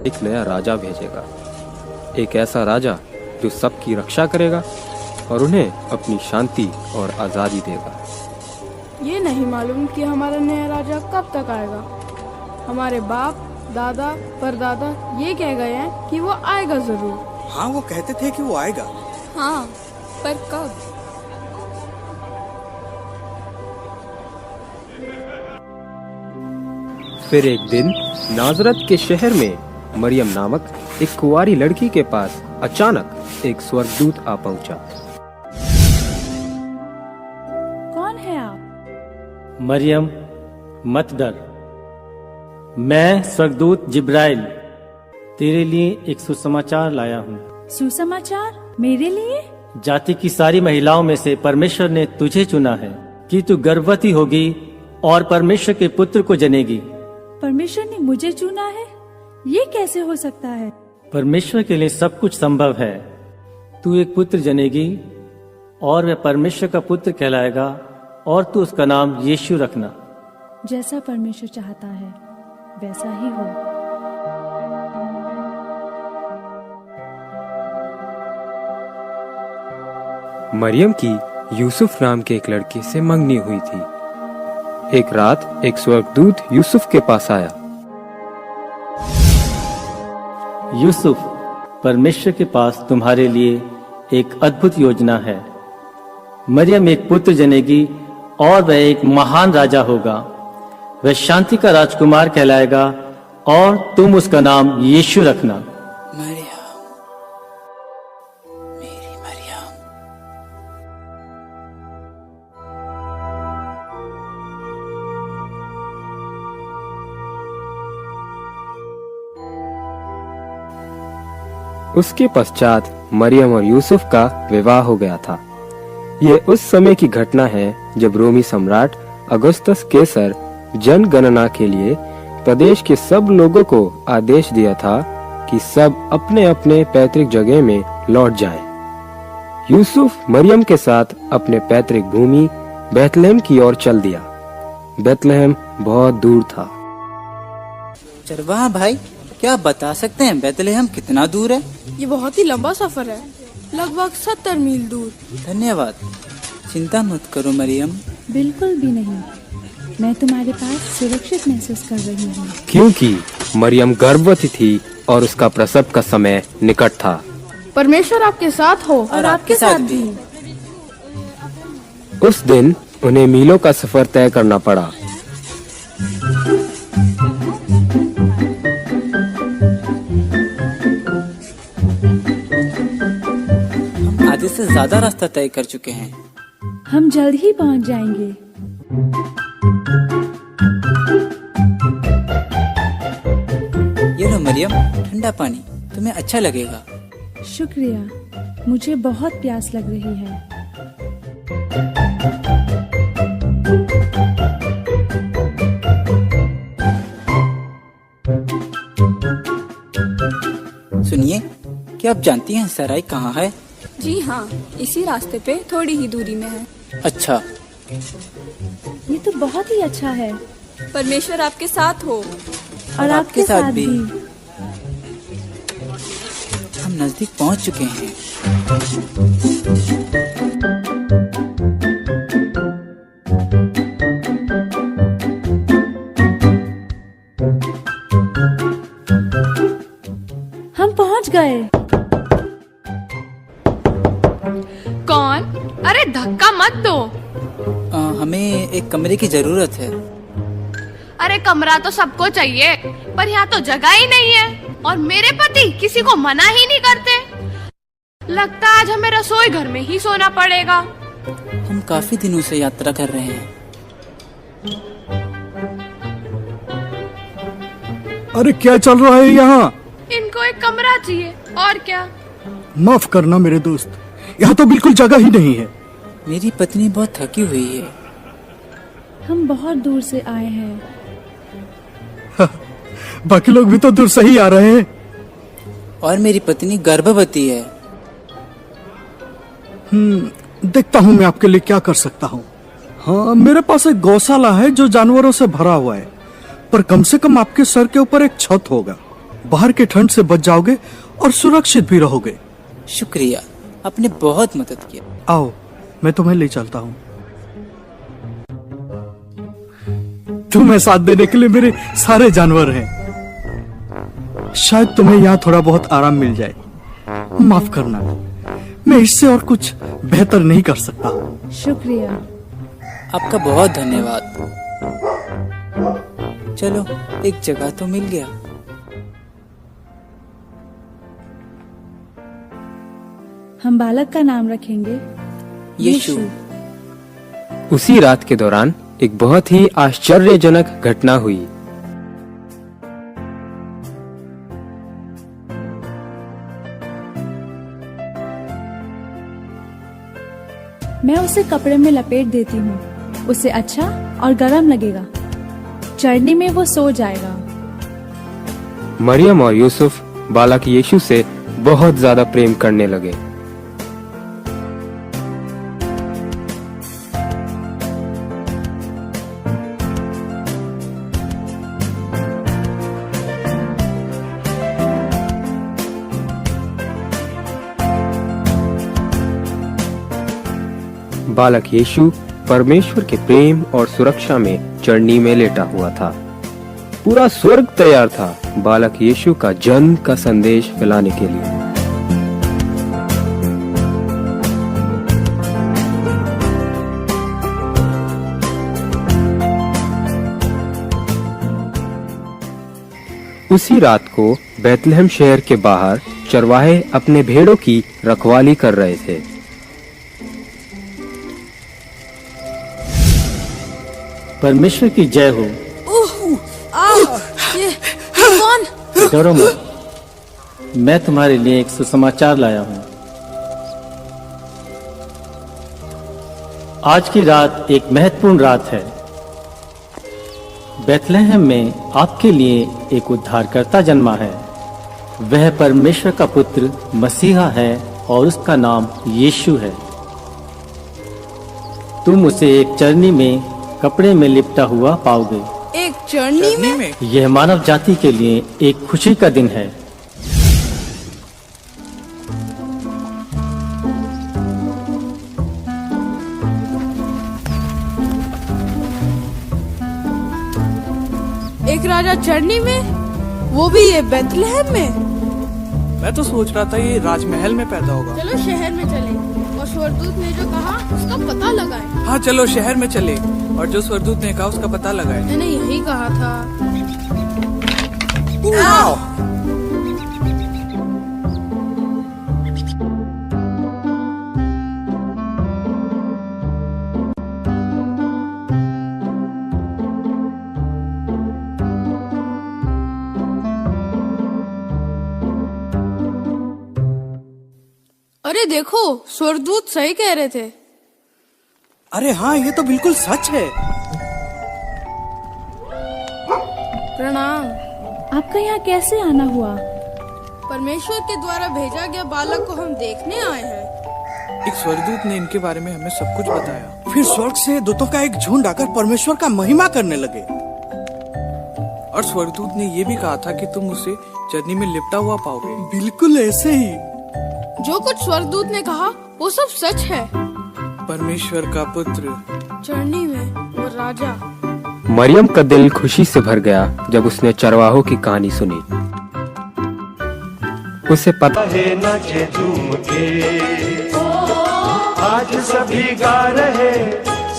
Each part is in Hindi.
एक नया राजा भेजेगा, एक ऐसा राजा जो सबकी रक्षा करेगा और उन्हें अपनी शांति और आज़ादी देगा। ये नहीं मालूम कि हमारा नया राजा कब तक आएगा। हमारे बाप दादा परदादा ये कह गए हैं कि वो आएगा जरूर। हाँ, वो कहते थे कि वो आएगा। हाँ, पर कब? फिर एक दिन नाजरत के शहर में मरियम नामक एक कुंवारी लड़की के पास अचानक एक स्वर्गदूत आ पहुंचा। कौन है आप? मरियम, मत डर। मैं स्वर्गदूत जिब्राइल तेरे लिए एक सुसमाचार लाया हूँ। सुसमाचार? मेरे लिए? जाति की सारी महिलाओं में से परमेश्वर ने तुझे चुना है कि तू गर्भवती होगी और परमेश्वर के पुत्र को जनेगी। परमेश्वर ने मुझे चुना है? ये कैसे हो सकता है? परमेश्वर के लिए सब कुछ संभव है। तू एक पुत्र जनेगी और वह परमेश्वर का पुत्र कहलाएगा और तू उसका नाम यीशु रखना। जैसा परमेश्वर चाहता है वैसा ही हो। मरियम की यूसुफ नाम के एक लड़के से मंगनी हुई थी। एक रात एक स्वर्गदूत यूसुफ के पास आया। यूसुफ, परमेश्वर के पास तुम्हारे लिए एक अद्भुत योजना है। मरियम एक पुत्र जनेगी और वह एक महान राजा होगा। वह शांति का राजकुमार कहलाएगा और तुम उसका नाम यीशु रखना। मरियम, मेरी मरियम। उसके पश्चात मरियम और यूसुफ का विवाह हो गया था। ये उस समय की घटना है जब रोमी सम्राट अगुस्तस केसर जनगणना के लिए प्रदेश के सब लोगों को आदेश दिया था कि सब अपने अपने पैतृक जगह में लौट जाएं। यूसुफ मरियम के साथ अपने पैतृक भूमि बेथलेहम की ओर चल दिया। बेथलेहम बहुत दूर था। चरवाहा भाई, क्या आप बता सकते हैं बेथलेहम कितना दूर है? ये बहुत ही लंबा सफर है, लगभग 70 मील दूर। धन्यवाद। चिंता मत करो मरियम। बिल्कुल भी नहीं, मैं तुम्हारे पास सुरक्षित महसूस कर रही हूँ। क्योंकि मरियम गर्भवती थी और उसका प्रसव का समय निकट था। परमेश्वर आपके साथ हो और आपके साथ भी। उस दिन उन्हें मीलों का सफर तय करना पड़ा। हम आधे से ज्यादा रास्ता तय कर चुके हैं। हम जल्द ही पहुँच जाएंगे। ये लो मरियम, ठंडा पानी, तुम्हें अच्छा लगेगा। शुक्रिया, मुझे बहुत प्यास लग रही है। सुनिए, क्या आप जानती हैं सराय कहाँ है? जी हाँ, इसी रास्ते पे थोड़ी ही दूरी में है। अच्छा, ये तो बहुत ही अच्छा है। परमेश्वर आपके साथ हो। और आपके साथ भी। हम नजदीक पहुँच चुके हैं। हम पहुँच गए। कौन? अरे धक्का मत दो। हमें एक कमरे की जरूरत है। अरे कमरा तो सबको चाहिए, पर यहाँ तो जगह ही नहीं है और मेरे पति किसी को मना ही नहीं करते। लगता है आज हमें रसोई घर में ही सोना पड़ेगा। हम काफी दिनों से यात्रा कर रहे हैं। अरे क्या चल रहा है यहाँ? इनको एक कमरा चाहिए और क्या। माफ करना मेरे दोस्त, यहाँ तो बिल्कुल जगह ही नहीं है। मेरी पत्नी बहुत थकी हुई है। हम बहुत दूर से आए हैं। बाकी लोग भी तो दूर से ही आ रहे हैं। और मेरी पत्नी गर्भवती है। देखता हूँ मैं आपके लिए क्या कर सकता हूँ। हाँ, मेरे पास एक गौशाला है जो जानवरों से भरा हुआ है, पर कम से कम आपके सर के ऊपर एक छत होगा। बाहर के ठंड से बच जाओगे और सुरक्षित भी रहोगे। शुक्रिया, आपने बहुत मदद किया। आओ, मैं तुम्हें ले चलता हूँ। तुम्हें साथ देने के लिए मेरे सारे जानवर हैं। शायद तुम्हें यहाँ थोड़ा बहुत आराम मिल जाए। माफ करना, मैं इससे और कुछ बेहतर नहीं कर सकता। शुक्रिया। आपका बहुत धन्यवाद। चलो, एक जगह तो मिल गया। हम बालक का नाम रखेंगे यीशु। उसी रात के दौरान एक बहुत ही आश्चर्यजनक घटना हुई। मैं उसे कपड़े में लपेट देती हूँ। उसे अच्छा और गर्म लगेगा। चढ़ने में वो सो जाएगा। मरियम और यूसुफ बालक यीशु से बहुत ज्यादा प्रेम करने लगे। बालक यीशु परमेश्वर के प्रेम और सुरक्षा में चरनी में लेटा हुआ था। पूरा स्वर्ग तैयार था बालक यीशु का जन्म का संदेश फैलाने के लिए। उसी रात को बैतलहम शहर के बाहर चरवाहे अपने भेड़ों की रखवाली कर रहे थे। परमेश्वर की जय हो। ये कौन? डरो मत, मैं तुम्हारे लिए एक सुसमाचार लाया हूँ। आज की रात एक महत्वपूर्ण रात है। बैतलहम में आपके लिए एक उद्धारकर्ता जन्मा है। वह परमेश्वर का पुत्र मसीहा है और उसका नाम यीशु है। तुम उसे एक चरनी में कपड़े में लिपटा हुआ पाओगे। एक चरनी में? यह मानव जाति के लिए एक खुशी का दिन है। एक राजा चरनी में, वो भी ये बैतलहम में। मैं तो सोच रहा था ये राजमहल में पैदा होगा। चलो शहर में चले और स्वर्गदूत ने जो कहा उसका पता लगाए। हाँ चलो शहर में चले और जो स्वर्गदूत ने कहा उसका पता लगाए। मैंने यही कहा था। अरे देखो, स्वर्गदूत सही कह रहे थे। अरे हाँ, ये तो बिल्कुल सच है। प्रणाम। आपका यहाँ कैसे आना हुआ? परमेश्वर के द्वारा भेजा गया बालक को हम देखने आए हैं। एक स्वर्गदूत ने इनके बारे में हमें सब कुछ बताया। फिर स्वर्ग से दूतों का एक झुंड आकर परमेश्वर का महिमा करने लगे। और स्वर्गदूत ने ये भी कहा था कि तुम उसे चरनी में लिपटा हुआ पाओगे। बिल्कुल ऐसे ही। जो कुछ स्वर्गदूत ने कहा वो सब सच है। परमेश्वर का पुत्र चरनी में वो राजा। मरियम का दिल खुशी से भर गया जब उसने चरवाहों की कहानी सुनी। उसे पता है नाचे झूम के, आज सभी गा रहे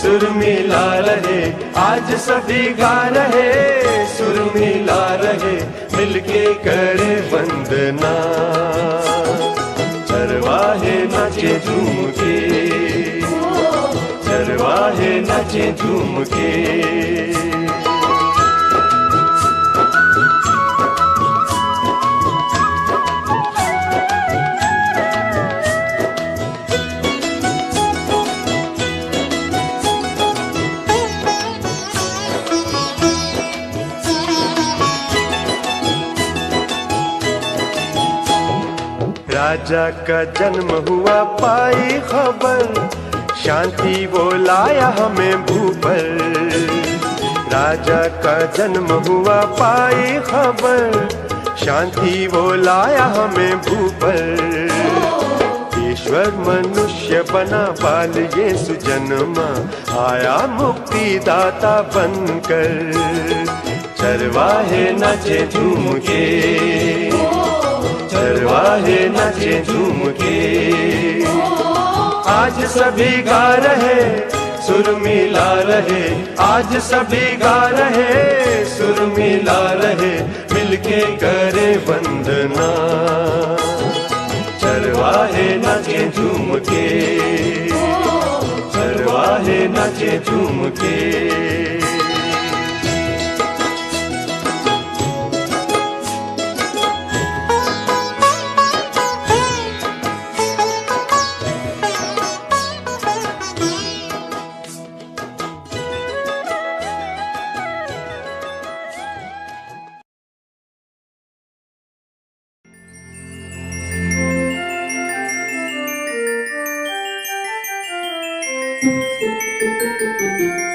सुर मिला रहे, आज सभी गा रहे सुर मिला रहे, मिलके करे वंदना। चरवाहे नाचे झूम के, चरवाहे नाचे झूम के। राजा का जन्म हुआ पाई खबर, शांति वो लाया हमें भूपर। राजा का जन्म हुआ पाई खबर, शांति वो लाया हमें भूपर। ईश्वर मनुष्य बना, बाल यीशु जन्मा, आया मुक्ति दाता बनकर। चरवाहे नाचे झूम के, चरवाहे नाचे झूम के। आज सभी गा रहे, सुर मिला रहे, आज सभी गा रहे, सुर मिला रहे, मिलके करे वंदना। चरवाहे नाचे झूम के, चरवाहे नाचे झूम के। Thank you.